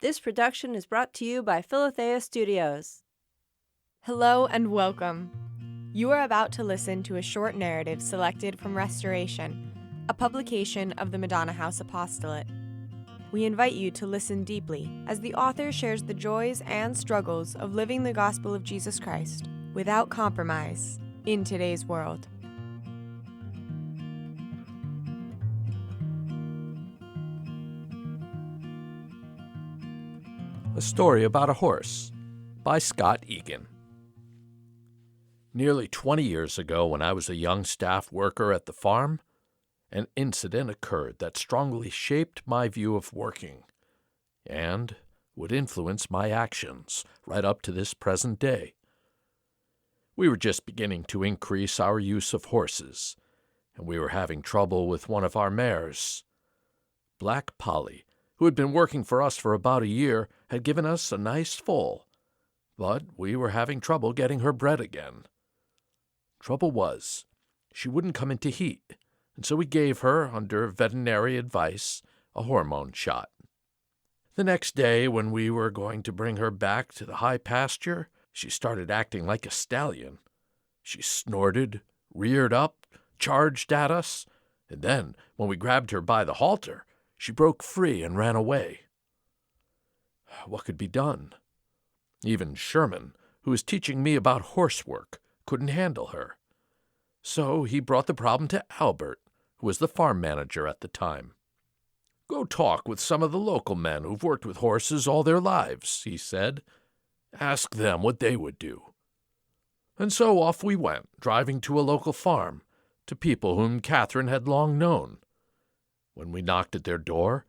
This production is brought to you by Philothea Studios. Hello and welcome. You are about to listen to a short narrative selected from Restoration, a publication of the Madonna House Apostolate. We invite you to listen deeply as the author shares the joys and struggles of living the gospel of Jesus Christ without compromise in today's world. A Story About a Horse by Scott Egan. Nearly 20 years ago, when I was a young staff worker at the farm, an incident occurred that strongly shaped my view of working and would influence my actions right up to this present day. We were just beginning to increase our use of horses, and we were having trouble with one of our mares. Black Polly, who had been working for us for about a year, had given us a nice foal, but we were having trouble getting her bred again. Trouble was, she wouldn't come into heat, and so we gave her, under veterinary advice, a hormone shot. The next day, when we were going to bring her back to the high pasture, she started acting like a stallion. She snorted, reared up, charged at us, and then, when we grabbed her by the halter, she broke free and ran away. What could be done? Even Sherman, who was teaching me about horse work, couldn't handle her. So he brought the problem to Albert, who was the farm manager at the time. "Go talk with some of the local men who've worked with horses all their lives," he said. "Ask them what they would do." And so off we went, driving to a local farm, to people whom Catherine had long known. When we knocked at their door,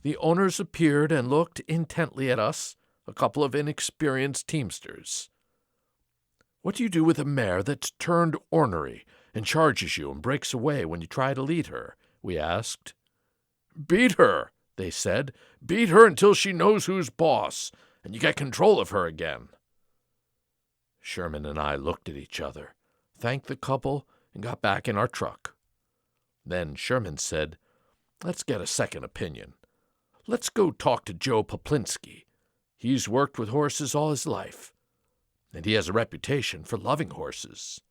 the owners appeared and looked intently at us, a couple of inexperienced teamsters. "What do you do with a mare that's turned ornery and charges you and breaks away when you try to lead her?" we asked. "Beat her," they said. "Beat her until she knows who's boss, and you get control of her again." Sherman and I looked at each other, thanked the couple, and got back in our truck. Then Sherman said, "Let's get a second opinion. Let's go talk to Joe Poplinski. He's worked with horses all his life, and he has a reputation for loving horses."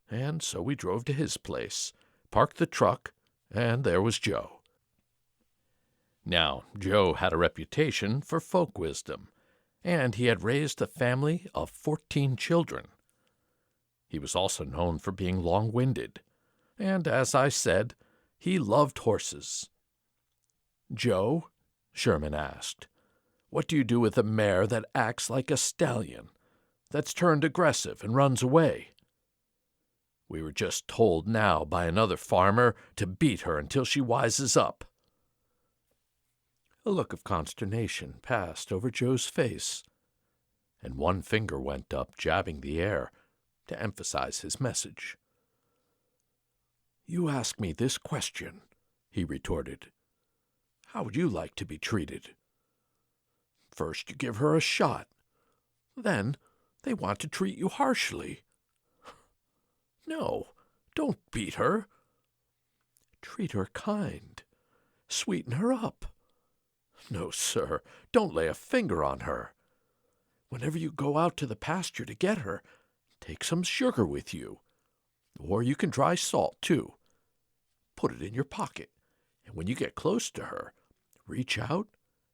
And so we drove to his place, parked the truck, and there was Joe. Now, Joe had a reputation for folk wisdom, and he had raised a family of 14 children. He was also known for being long-winded, and as I said, he loved horses. "Joe," Sherman asked, "what do you do with a mare that acts like a stallion, that's turned aggressive and runs away?" We were just told now by another farmer to beat her until she wises up. A look of consternation passed over Joe's face, and one finger went up, jabbing the air, to emphasize his message. "You ask me this question," he retorted. "How would you like to be treated? First you give her a shot. Then they want to treat you harshly. No, don't beat her. Treat her kind. Sweeten her up. No, sir, don't lay a finger on her. Whenever you go out to the pasture to get her, take some sugar with you. Or you can dry salt, too. Put it in your pocket, and when you get close to her, reach out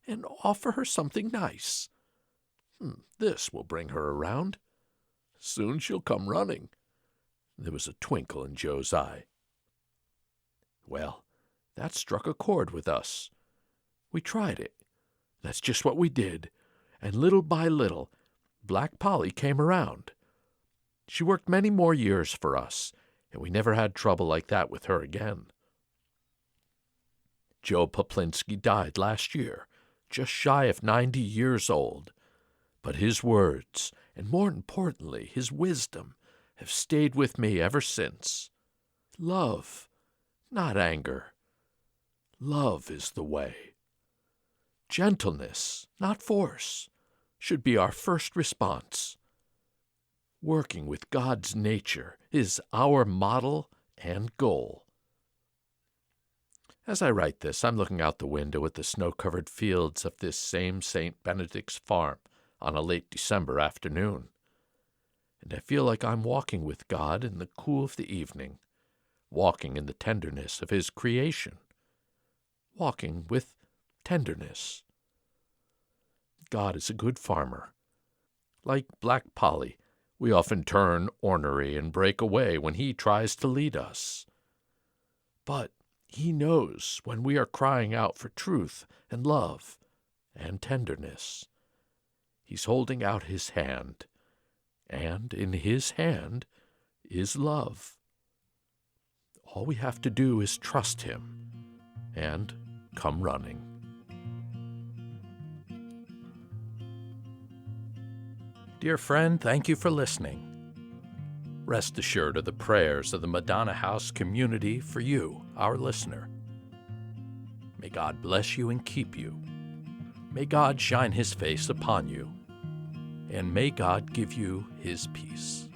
and offer her something nice. This will bring her around. Soon she'll come running." There was a twinkle in Joe's eye. Well, that struck a chord with us. We tried it. That's just what we did, and little by little, Black Polly came around. She worked many more years for us, and we never had trouble like that with her again. Joe Poplinski died last year, just shy of 90 years old, but his words, and more importantly, his wisdom, have stayed with me ever since. Love, not anger. Love is the way. Gentleness, not force, should be our first response. Working with God's nature is our model and goal. As I write this, I'm looking out the window at the snow-covered fields of this same St. Benedict's farm on a late December afternoon, and I feel like I'm walking with God in the cool of the evening, walking in the tenderness of His creation, walking with tenderness. God is a good farmer. Like Black Polly, we often turn ornery and break away when He tries to lead us. But He knows when we are crying out for truth and love and tenderness. He's holding out His hand, and in His hand is love. All we have to do is trust Him and come running. Dear friend, thank you for listening. Rest assured of the prayers of the Madonna House community for you, our listener. May God bless you and keep you. May God shine His face upon you. And may God give you His peace.